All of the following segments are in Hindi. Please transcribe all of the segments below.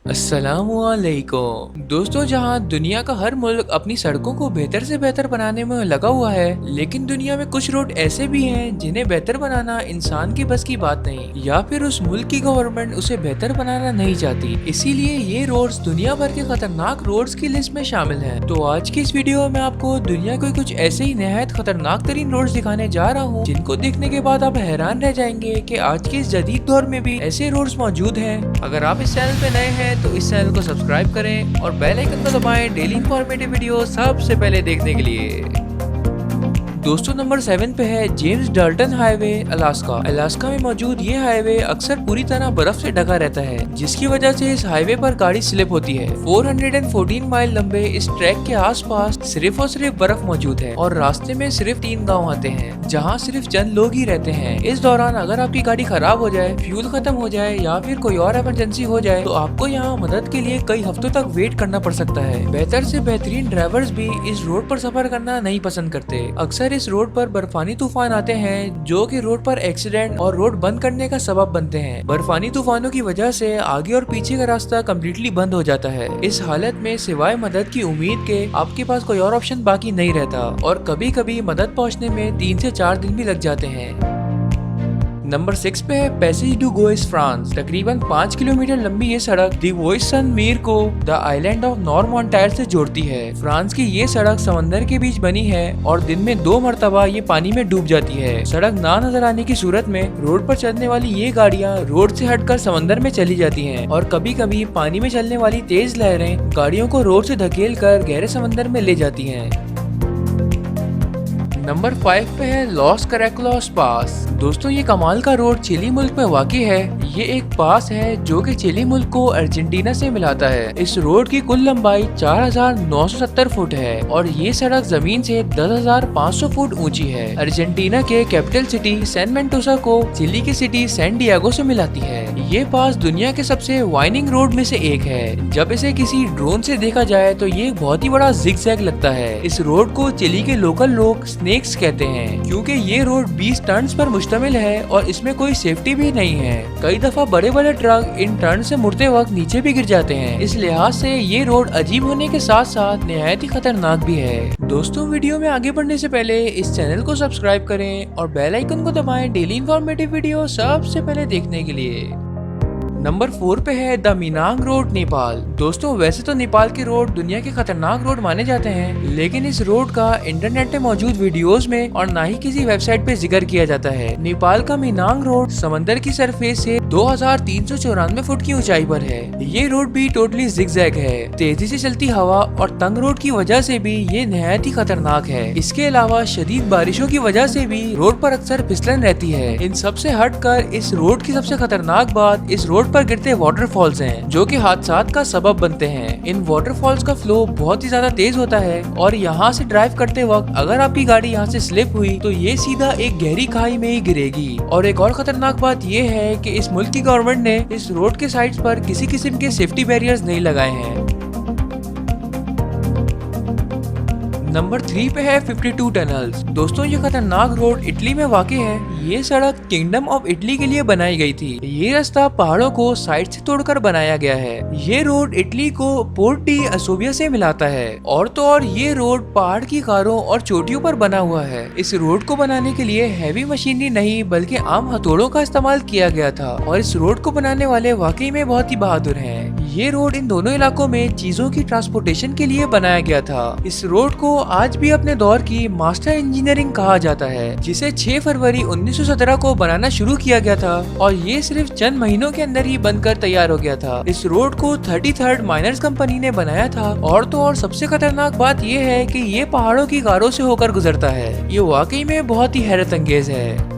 अस्सलामुअलैकुम दोस्तों, जहां दुनिया का हर मुल्क अपनी सड़कों को बेहतर से बेहतर बनाने में लगा हुआ है, लेकिन दुनिया में कुछ रोड ऐसे भी हैं जिन्हें बेहतर बनाना इंसान की बस की बात नहीं, या फिर उस मुल्क की गवर्नमेंट उसे बेहतर बनाना नहीं चाहती। इसीलिए ये रोड्स दुनिया भर के खतरनाक रोड्स की लिस्ट में शामिल हैं। तो आज की इस वीडियो में आपको दुनिया के कुछ ऐसे ही निहायत खतरनाक तरीन रोड्स दिखाने जा रहा हूँ, जिनको देखने के बाद आप हैरान रह जाएंगे कि आज के इस जदीद दौर में भी ऐसे रोड्स मौजूद हैं। अगर आप इस चैनल पे नए हैं तो इस चैनल को सब्सक्राइब करें और बेल आइकन को दबाएं डेली इंफॉर्मेटिव वीडियो सबसे पहले देखने के लिए। दोस्तों, नंबर 7 पे है James Dalton highway, Alaska. Alaska में मौजूद ये हाईवे अक्सर पूरी तरह बर्फ से ढका रहता है, जिसकी वजह से इस हाईवे पर गाड़ी स्लिप होती है। 414 माइल लंबे इस ट्रैक के आसपास सिर्फ और सिर्फ बर्फ मौजूद है और रास्ते में सिर्फ 3 गांव आते हैं, जहां सिर्फ चंद लोग ही रहते हैं। इस दौरान अगर आपकी गाड़ी खराब हो जाए, फ्यूल खत्म हो जाए या फिर कोई और इमरजेंसी हो जाए, तो आपको यहाँ मदद के लिए कई हफ्तों तक वेट करना पड़ सकता है। बेहतर से बेहतरीन ड्राइवर्स भी इस रोड पर सफर करना नहीं पसंद करते। अक्सर इस रोड पर बर्फानी तूफान आते हैं, जो कि रोड पर एक्सीडेंट और रोड बंद करने का सबब बनते हैं। बर्फानी तूफानों की वजह से आगे और पीछे का रास्ता कम्प्लीटली बंद हो जाता है। इस हालत में सिवाय मदद की उम्मीद के आपके पास कोई और ऑप्शन बाकी नहीं रहता और कभी कभी मदद पहुंचने में 3 से 4 दिन भी लग जाते हैं। नंबर 6 पे है पैसेज डू गोइस, फ्रांस। तकरीबन 5 किलोमीटर लंबी ये सड़क दी वॉइस सन मीर को द आइलैंड ऑफ नॉर्मॉन्टायर से जोड़ती है। फ्रांस की ये सड़क समंदर के बीच बनी है और दिन में 2 मरतबा ये पानी में डूब जाती है। सड़क ना नजर आने की सूरत में रोड पर चलने वाली ये गाड़ियाँ रोड से हटकर समंदर में चली जाती हैं और कभी कभी पानी में चलने वाली तेज लहरें गाड़ियों को रोड से धकेल कर गहरे समंदर में ले जाती हैं। नंबर 5 पे है लॉस कैराक्लोस पास। दोस्तों, ये कमाल का रोड चिली मुल्क में वाक़ई है। ये एक पास है जो कि चिली मुल्क को अर्जेंटीना से मिलाता है। इस रोड की कुल लंबाई 4970 फुट है और ये सड़क जमीन से 10,500 फुट ऊंची है। अर्जेंटीना के कैपिटल सिटी सैन मेंटोसा को चिली की सिटी सैन डिएगो से मिलाती है। ये पास दुनिया के सबसे वाइनिंग रोड में से एक है। जब इसे किसी ड्रोन से देखा जाए तो ये बहुत ही बड़ा जिगजैग लगता है। इस रोड को चिली के लोकल लोग स्नेक्स कहते हैं, क्योंकि ये रोड 20 टर्न्स पर मुश्तमिल है और इसमें कोई सेफ्टी भी नहीं है। कई दफा बड़े बड़े ट्रक इन टर्न से मुड़ते वक्त नीचे भी गिर जाते हैं। इस लिहाज से ये रोड अजीब होने के साथ साथ निहायत ही खतरनाक भी है। दोस्तों, वीडियो में आगे बढ़ने से पहले इस चैनल को सब्सक्राइब करें और बेल आइकन को दबाएं डेली इंफॉर्मेटिव वीडियो सबसे पहले देखने के लिए। नंबर 4 पे है द मिनांग रोड, नेपाल। दोस्तों, वैसे तो नेपाल के रोड दुनिया के खतरनाक रोड माने जाते हैं, लेकिन इस रोड का इंटरनेट पे मौजूद वीडियोस में और ना ही किसी वेबसाइट पे जिक्र किया जाता है। नेपाल का मिनांग रोड समंदर की सरफेस से 2394 फुट की ऊंचाई पर है। ये रोड भी टोटली जिगजैग है। तेजी से चलती हवा और तंग रोड की वजह से भी ये निहायत ही खतरनाक है। इसके अलावा शदीद बारिशों की वजह से भी रोड पर अक्सर फिसलन रहती है। इन सबसे हटकर इस रोड की सबसे खतरनाक बात इस रोड पर गिरते वाटरफॉल्स हैं, जो कि हादसात का सबब बनते हैं। इन वाटरफॉल्स का फ्लो बहुत ही ज्यादा तेज होता है और यहाँ से ड्राइव करते वक्त अगर आपकी गाड़ी यहाँ से स्लिप हुई तो ये सीधा एक गहरी खाई में ही गिरेगी। और एक और खतरनाक बात ये है कि इस मुल्क की गवर्नमेंट ने इस रोड के साइड्स पर किसी किस्म के सेफ्टी बैरियर्स नहीं लगाए हैं। नंबर 3 पे है 52 टनल्स। दोस्तों, ये खतरनाक रोड इटली में वाक़ई है। ये सड़क किंगडम ऑफ इटली के लिए बनाई गई थी। ये रास्ता पहाड़ों को साइड से तोड़कर बनाया गया है। ये रोड इटली को पोर्ट डी असोबिया से मिलाता है और तो और ये रोड पहाड़ की कारों और चोटियों पर बना हुआ है। इस रोड को बनाने के लिए हैवी मशीनरी नहीं बल्कि आम हथौड़ों का इस्तेमाल किया गया था और इस रोड को बनाने वाले वाकई में बहुत ही बहादुर हैं। ये रोड इन दोनों इलाकों में चीजों की ट्रांसपोर्टेशन के लिए बनाया गया था। इस रोड को आज भी अपने दौर की मास्टर इंजीनियरिंग कहा जाता है, जिसे 6 फरवरी 1917 को बनाना शुरू किया गया था और ये सिर्फ चंद महीनों के अंदर ही बनकर तैयार हो गया था। इस रोड को 33rd माइनर्स कंपनी ने बनाया था और तो और सबसे खतरनाक बात ये है कि ये पहाड़ों की गारों से होकर गुजरता है। ये वाकई में बहुत ही हैरत अंगेज है।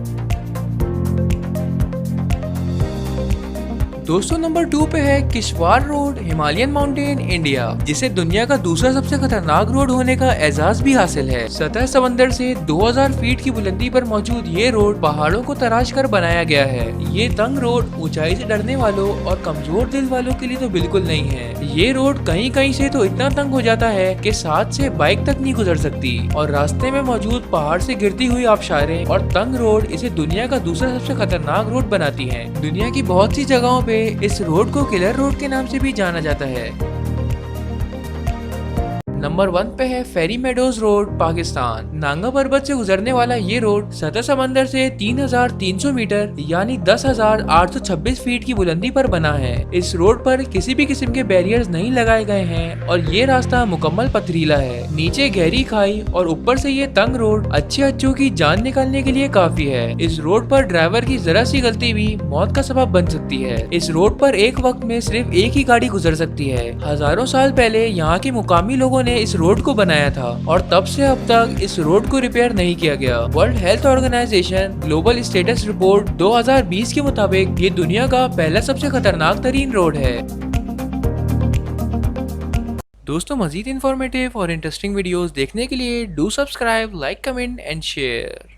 दोस्तों, नंबर 2 पे है Kishtwar road, Himalayan mountain, India, जिसे दुनिया का दूसरा सबसे खतरनाक रोड होने का एजाज भी हासिल है। सतह समंदर से 2000 फीट की बुलंदी पर मौजूद ये रोड पहाड़ों को तराश कर बनाया गया है। ये तंग रोड ऊंचाई से डरने वालों और कमजोर दिल वालों के लिए तो बिल्कुल नहीं है। ये रोड कहीं कहीं से तो इतना तंग हो जाता है कि साथ से बाइक तक नहीं गुजर सकती और रास्ते में मौजूद पहाड़ से गिरती हुई आबशारें और तंग रोड इसे दुनिया का दूसरा सबसे खतरनाक रोड बनाती है। दुनिया की बहुत सी जगहों पे से इस रोड को किलर रोड के नाम से भी जाना जाता है। नंबर 1 पे है फेरी मेडोज रोड, पाकिस्तान। नांगा पर्वत से गुजरने वाला ये रोड सतह समंदर से 3,300 मीटर यानी 10,826 फीट की बुलंदी पर बना है। इस रोड पर किसी भी किस्म के बैरियर्स नहीं लगाए गए हैं और ये रास्ता मुकम्मल पथरीला है। नीचे गहरी खाई और ऊपर से ये तंग रोड अच्छों की जान निकालने के लिए काफी है। इस रोड पर ड्राइवर की जरा सी गलती भी मौत का सबब बन सकती है। इस रोड पर एक वक्त में सिर्फ एक ही गाड़ी गुजर सकती है। हजारों साल पहले यहाँ के मुकामी लोगों ने इस रोड को बनाया था और तब से अब तक इस रोड को रिपेयर नहीं किया गया। World health organisation global status report 2020 के मुताबिक ये दुनिया का पहला सबसे खतरनाक तरीन रोड है। दोस्तों, मजीद इंफॉर्मेटिव और इंटरेस्टिंग वीडियोस देखने के लिए do subscribe, like, comment and share.